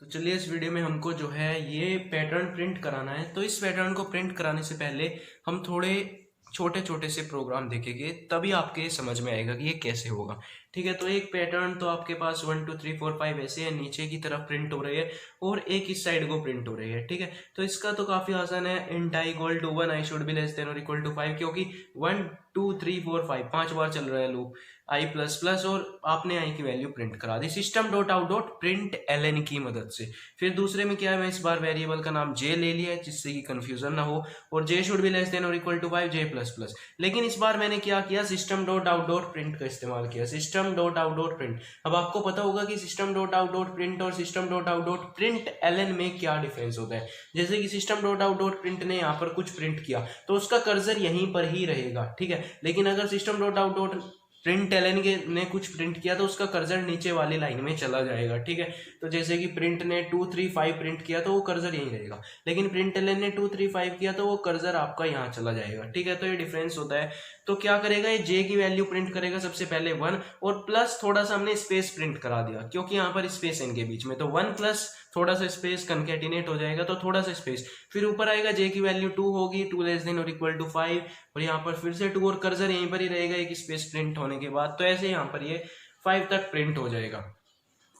तो चलिए इस वीडियो में हमको जो है ये पैटर्न प्रिंट कराना है। तो इस पैटर्न को प्रिंट कराने से पहले हम थोड़े छोटे छोटे से प्रोग्राम देखेंगे, तभी आपके समझ में आएगा कि ये कैसे होगा। ठीक है, तो एक पैटर्न तो आपके पास 1 2 3 4 5 ऐसे है, नीचे की तरफ प्रिंट हो रही है और एक इस साइड को प्रिंट हो रही है। ठीक है, तो इसका तो काफी आसान है। Int I equal to 1, I should be less than और इक्वल टू 5, क्योंकि 1 2 3 4 5 5 बार चल रहा है लूप। आई प्लस प्लस और आपने आई की वैल्यू प्रिंट करा the system dot out dot print L की मदद से। फिर दूसरे में क्या है, मैं इस बार वेरिएबल का नाम जे ले लिया है जिससे कि कंफ्यूजन ना हो, और J should be less than और equal to 5 J plus plus. लेकिन इस बार मैंने क्या किया, system dot out dot print का इस्तेमाल किया। System dot out dot print, अब आपको पता होगा कि system dot out dot print और system dot out dot print L में क्या डिफरेंस होता है। जैसे कि system dot out dot print ने यहाँ पर कुछ प्रिंट किया तो उसका कर्सर यहीं पर ही रहेगा। ठीक है, लेकिन अगर system dot out dot print एलन के ने कुछ प्रिंट किया तो उसका कर्सर नीचे वाली लाइन में चला जाएगा। ठीक है, तो जैसे कि प्रिंट ने 2 3 5 प्रिंट किया तो वो कर्सर यहीं रहेगा, लेकिन प्रिंट एलन ने 2 3 5 किया तो वो कर्सर आपका यहाँ चला जाएगा। ठीक है, तो ये डिफरेंस होता है। तो क्या करेगा, ये जे की वैल्यू प्रिंट करेगा सबसे पहले 1 और प्लस थोड़ा सा हमने स्पेस प्रिंट करा दिया क्योंकि यहाँ पर स्पेस है इनके बीच में, तो 1 प्लस थोड़ा सा स्पेस कंकेटिनेट हो जाएगा तो थोड़ा सा स्पेस। फिर ऊपर आएगा जे की वैल्यू 2 होगी, 2 लेस देन और इक्वल टू 5, और यहाँ पर फिर से 2 और कर्सर यहीं पर ही रहेगा एक स्पेस प्रिंट होने के बाद। तो ऐसे यहाँ पर ये 5 तक प्रिंट हो जाएगा।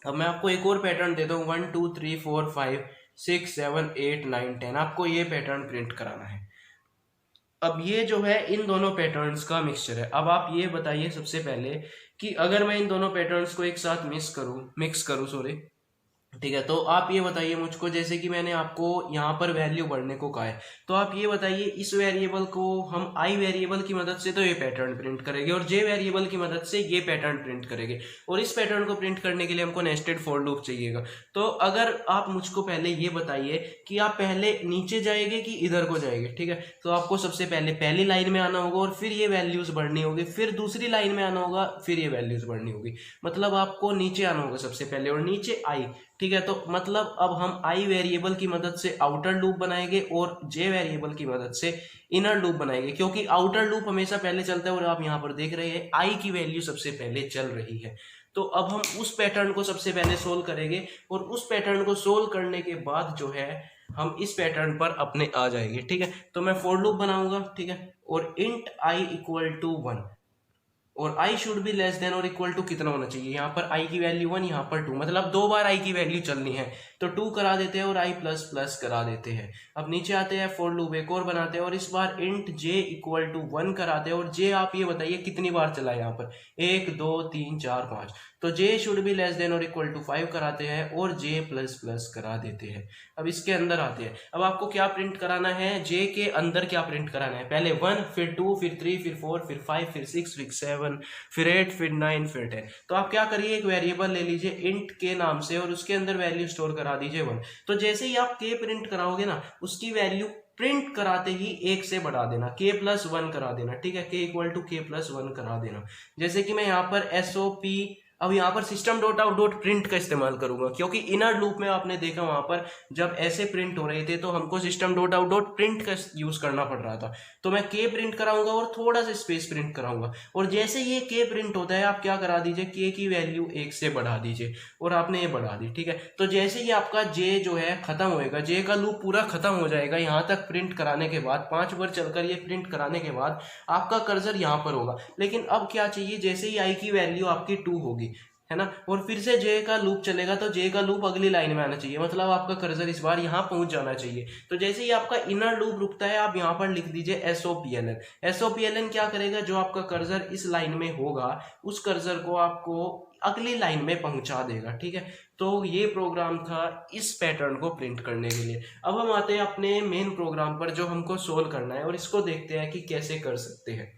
अब मैं आपको एक और पैटर्न देता हूँ, 1 2 3 4 5 6 7 8 9 10, आपको ये पैटर्न प्रिंट कराना है। अब ये जो है इन दोनों पैटर्न्स का मिक्सचर है। अब आप ये बताइए सबसे पहले कि अगर मैं इन दोनों पैटर्न्स को एक साथ मिक्स करूं सॉरी, ठीक है, तो आप ये बताइए मुझको, जैसे कि मैंने आपको यहाँ पर वैल्यू बढ़ने को कहा है, तो आप ये बताइए इस वेरिएबल को हम आई वेरिएबल की मदद से तो ये पैटर्न प्रिंट करेंगे और जे वेरिएबल की मदद से ये पैटर्न प्रिंट करेंगे, और इस पैटर्न को प्रिंट करने के लिए हमको नेस्टेड फॉर लूप चाहिएगा। तो अगर आप मुझको पहले ये बताइए कि आप पहले नीचे जाएंगे कि इधर को जाएंगे। ठीक है, तो आपको सबसे पहले पहली लाइन में आना होगा और फिर ये वैल्यूज बढ़नी होगी, फिर दूसरी लाइन में आना होगा, फिर ये वैल्यूज बढ़नी होगी। मतलब आपको नीचे आना होगा सबसे पहले और नीचे आई। ठीक है, तो मतलब अब हम आई वेरिएबल की मदद से आउटर लूप बनाएंगे और जे वेरिएबल की मदद से इनर लूप बनाएंगे, क्योंकि आउटर लूप हमेशा पहले चलता है और आप यहाँ पर देख रहे हैं आई की वैल्यू सबसे पहले चल रही है। तो अब हम उस पैटर्न को सबसे पहले सोल्व करेंगे और उस पैटर्न को सोल्व करने के बाद जो है हम इस पैटर्न पर अपने आ जाएंगे। ठीक है, तो मैं फॉर लूप बनाऊंगा। ठीक है, और इंट आई इक्वल टू 1 और आई शुड बी लेस देन और इक्वल टू कितना होना चाहिए, यहाँ पर आई की वैल्यू 1, यहाँ पर 2, मतलब 2 बार आई की वैल्यू चलनी है तो 2 करा देते हैं और आई प्लस प्लस करा देते हैं। अब नीचे आते हैं फॉर लूप एक और बनाते हैं और इस बार इंट जे इक्वल टू 1 कराते हैं, और जे आप ये बताइए कितनी बार चला है यहाँ पर, 1 2 3 4 5, तो जे शुड बी लेस देन और इक्वल टू 5 कराते हैं और जे प्लस प्लस करा देते हैं। अब इसके अंदर आते हैं, अब आपको क्या प्रिंट कराना है, जे के अंदर क्या प्रिंट कराना है, पहले 1 फिर 2 फिर 3 फिर 4 फिर 5 फिर 6 फिर 7 फिर 8 फिर 9 फिर 10। तो आप क्या करिए, एक वेरिएबल ले लीजिए इंट के नाम से और उसके अंदर वैल्यू स्टोर करा दीजिए 1। तो जैसे ही आप के प्रिंट कराओगे ना, उसकी वैल्यू प्रिंट कराते ही 1 से बढ़ा देना, के प्लस 1 करा देना। ठीक है, के इक्वल टू के प्लस 1 करा देना। जैसे कि मैं यहाँ पर SOP, अब यहाँ पर system dot out dot print का इस्तेमाल करूंगा क्योंकि इनर लूप में आपने देखा वहां पर जब ऐसे प्रिंट हो रहे थे तो हमको system dot out dot print का यूज करना पड़ रहा था। तो मैं के प्रिंट कराऊंगा और थोड़ा सा स्पेस प्रिंट कराऊंगा, और जैसे ये के प्रिंट होता है आप क्या करा दीजिए, के की वैल्यू 1 से बढ़ा दीजिए, और आपने ये बढ़ा दी। ठीक है, तो जैसे ही आपका जे जो है खत्म होएगा, जे का लूप पूरा खत्म हो जाएगा, यहाँ तक प्रिंट कराने के बाद 5 बार चलकर ये प्रिंट कराने के बाद आपका कर्सर यहाँ पर होगा। लेकिन अब क्या चाहिए, जैसे ही आई की वैल्यू आपकी 2 होगी, है ना, और फिर से जे का लूप चलेगा तो जे का लूप अगली लाइन में आना चाहिए, मतलब आपका कर्सर इस बार यहाँ पहुंच जाना चाहिए। तो जैसे ही आपका इनर लूप रुकता है आप यहाँ पर लिख दीजिए SOPLN। SOPLN क्या करेगा, जो आपका कर्सर इस लाइन में होगा उस कर्सर को आपको अगली लाइन में पहुंचा देगा। ठीक है, तो ये प्रोग्राम था इस पैटर्न को प्रिंट करने के लिए। अब हम आते हैं अपने मेन प्रोग्राम पर जो हमको सोल्व करना है और इसको देखते हैं कि कैसे कर सकते हैं।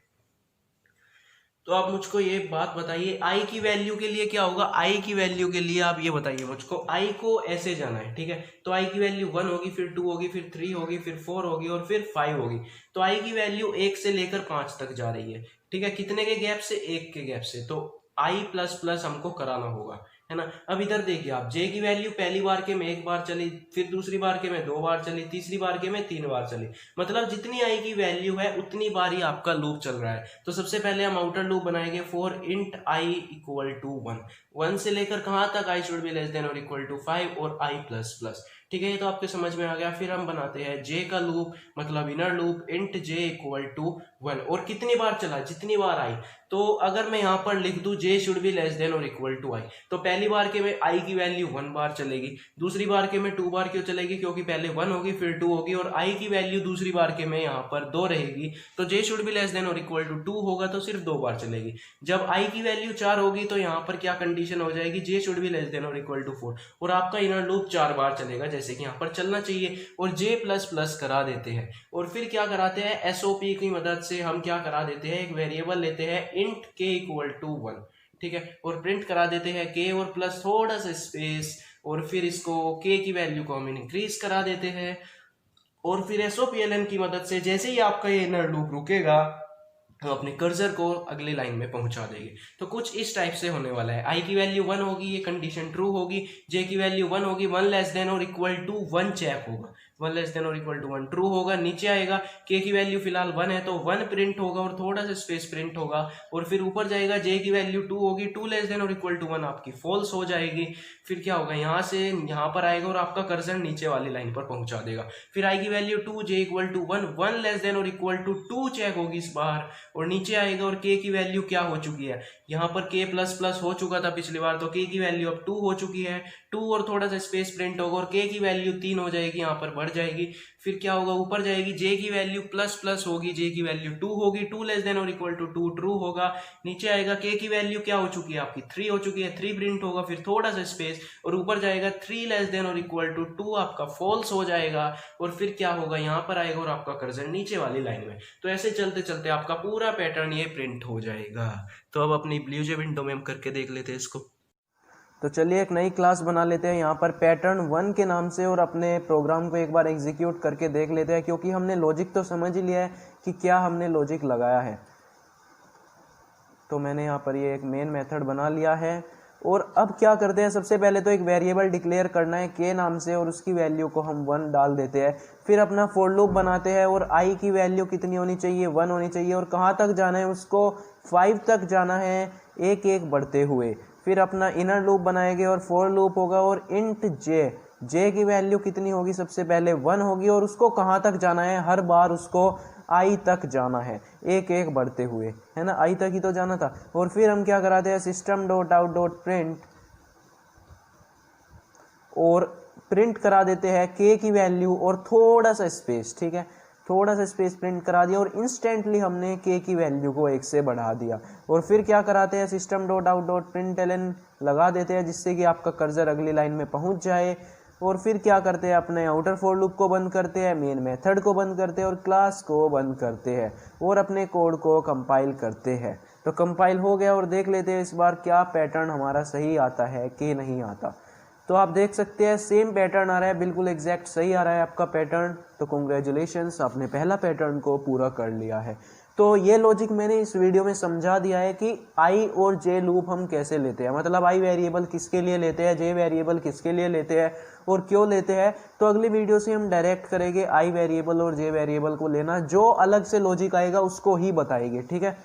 तो आप मुझको ये बात बताइए, आई की वैल्यू के लिए क्या होगा, आई की वैल्यू के लिए आप ये बताइए मुझको, आई को ऐसे जाना है। ठीक है, तो आई की वैल्यू 1 होगी, फिर 2 होगी, फिर 3 होगी, फिर 4 होगी और फिर 5 होगी। तो आई की वैल्यू 1 से लेकर 5 तक जा रही है। ठीक है, कितने के गैप से, 1 के गैप से, तो आई प्लस प्लस हमको कराना होगा। है ना। अब इधर देखिए आप, जे की वैल्यू पहली बार के में 1 बार चली, फिर दूसरी बार के में 2 बार चली, तीसरी बार के में 3 बार चली, मतलब जितनी आई की वैल्यू है उतनी बार ही आपका लूप चल रहा है। तो सबसे पहले हम आउटर लूप बनाएंगे for int I equal to 1 से लेकर कहाँ तक, I should be less than और इक्वल टू 5 और आई प्लस प्लस। ठीक है, ये तो आपके समझ में आ गया। फिर हम बनाते हैं जे का लूप, मतलब inner loop, int J equal to 1, और कितनी बार चला, जितनी बार आई। तो अगर मैं यहाँ पर लिख दूं जे शुड बी लेस देन और इक्वल टू आई, तो पहली बार के में आई की वैल्यू 1 बार चलेगी, दूसरी बार के में 2 बार क्यों चलेगी, क्योंकि पहले 1 होगी फिर 2 होगी, और आई की वैल्यू दूसरी बार के में यहाँ पर 2 रहेगी। तो जे शुड बी लेस देन और इक्वल टू 2 होगा तो सिर्फ 2 बार चलेगी। जब आई की वैल्यू 4 होगी तो यहाँ पर क्या कंडीशन हो जाएगी, जे शुड बी लेस देन और इक्वल टू 4, और आपका इनर लूप 4 बार चलेगा जैसे कि यहाँ पर चलना चाहिए। और जे प्लस प्लस करा देते हैं, और फिर क्या कराते हैं, एसओपी की मदद से हम क्या करा देते हैं, एक वेरिएबल लेते हैं इंट के इक्वल टू 1, ठीक है, और प्रिंट करा देते हैं के और प्लस थोड़ा सा स्पेस, और फिर इसको के की वैल्यू को हम इंक्रीज करा देते हैं, और फिर एसओपीएलएन की मदद से जैसे ही आपका ये इनर लूप रुकेगा हम अपने कर्सर को अगली लाइन में पहुंचा देंगे। तो कुछ इस टाइप से होने वाला है। आई की वैल्यू 1 होगी, ये कंडीशन ट्रू होगी, जे की वैल्यू 1 होगी, 1 लेस देन और इक्वल टू 1 चेक होगा, 1 लेस देन और इक्वल टू 1 ट्रू होगा, नीचे आएगा, के की वैल्यू फिलहाल 1 है तो 1 प्रिंट होगा और थोड़ा सा स्पेस प्रिंट होगा, और फिर ऊपर जाएगा, जे की वैल्यू 2 होगी, 2 लेस देन और इक्वल टू 1 आपकी फॉल्स हो जाएगी। फिर क्या होगा, यहाँ से यहाँ पर आएगा और आपका कर्सर नीचे वाली लाइन पर पहुंचा देगा। फिर आई की value 2, J equal to 1, 1 less than और इक्वल टू 2 चेक होगी इस बार, और नीचे आएगा, और के की वैल्यू क्या हो चुकी है, यहाँ पर के प्लस प्लस हो चुका था पिछली बार, तो के की वैल्यू अब 2 हो चुकी है, 2 और थोड़ा सा स्पेस प्रिंट होगा, और के की वैल्यू 3 हो जाएगी, यहाँ पर बढ़ जाएगी। फिर क्या होगा, ऊपर जाएगी, जे की वैल्यू प्लस प्लस होगी, जे की वैल्यू 2 होगी, 2 लेस देन और इक्वल टू 2 ट्रू होगा, नीचे आएगा, के की वैल्यू क्या हो चुकी है आपकी 3 हो चुकी है, 3 प्रिंट होगा, फिर थोड़ा सा स्पेस, और ऊपर जाएगा 3 लेस देन और इक्वल टू 2 आपका फॉल्स हो जाएगा, और फिर क्या होगा, यहाँ पर आएगा और आपका कर्सर नीचे वाली लाइन में। तो ऐसे चलते चलते आपका पूरा पैटर्न ये प्रिंट हो जाएगा। तो अब अपनी ब्लूजे विंडो में हम करके देख लेते हैं इसको। तो चलिए एक नई क्लास बना लेते हैं यहाँ पर पैटर्न 1 के नाम से, और अपने प्रोग्राम को एक बार एग्जीक्यूट करके देख लेते हैं, क्योंकि हमने लॉजिक तो समझ ही लिया है कि क्या हमने लॉजिक लगाया है। तो मैंने यहाँ पर ये एक मेन मेथड बना लिया है, और अब क्या करते हैं, सबसे पहले तो एक वेरिएबल डिक्लेयर करना है के नाम से, और उसकी वैल्यू को हम 1 डाल देते हैं। फिर अपना फॉर लूप बनाते हैं, और आई की वैल्यू कितनी होनी चाहिए, 1 होनी चाहिए, और कहाँ तक जाना है, उसको 5 तक जाना है, एक एक बढ़ते हुए। फिर अपना इनर लूप बनाएंगे और फॉर लूप होगा, और इंट जे की वैल्यू कितनी होगी, सबसे पहले 1 होगी, और उसको कहाँ तक जाना है, हर बार उसको आई तक जाना है, एक एक बढ़ते हुए, है ना, आई तक ही तो जाना था। और फिर हम क्या कराते हैं, system dot out dot print, और प्रिंट करा देते हैं के की वैल्यू और थोड़ा सा स्पेस, ठीक है, थोड़ा सा स्पेस प्रिंट करा दिया, और इंस्टेंटली हमने के की वैल्यू को 1 से बढ़ा दिया। और फिर क्या कराते हैं, system dot out dot println लगा देते हैं, जिससे कि आपका कर्सर अगली लाइन में पहुंच जाए। और फिर क्या करते हैं, अपने आउटर फॉर लूप को बंद करते हैं, मेन मेथड को बंद करते हैं, और क्लास को बंद करते हैं, और अपने कोड को कंपाइल करते हैं। तो कंपाइल हो गया, और देख लेते हैं इस बार क्या पैटर्न हमारा सही आता है कि नहीं आता। तो आप देख सकते हैं सेम पैटर्न आ रहा है, बिल्कुल एग्जैक्ट सही आ रहा है आपका पैटर्न। तो कॉन्ग्रेचुलेशंस, आपने पहला पैटर्न को पूरा कर लिया है। तो ये लॉजिक मैंने इस वीडियो में समझा दिया है कि आई और जे लूप हम कैसे लेते हैं, मतलब आई वेरिएबल किसके लिए लेते हैं, जे वेरिएबल किसके लिए लेते हैं, और क्यों लेते हैं। तो अगली वीडियो से हम डायरेक्ट करेंगे आई वेरिएबल और जे वेरिएबल को लेना, जो अलग से लॉजिक आएगा उसको ही बताएंगे, ठीक है।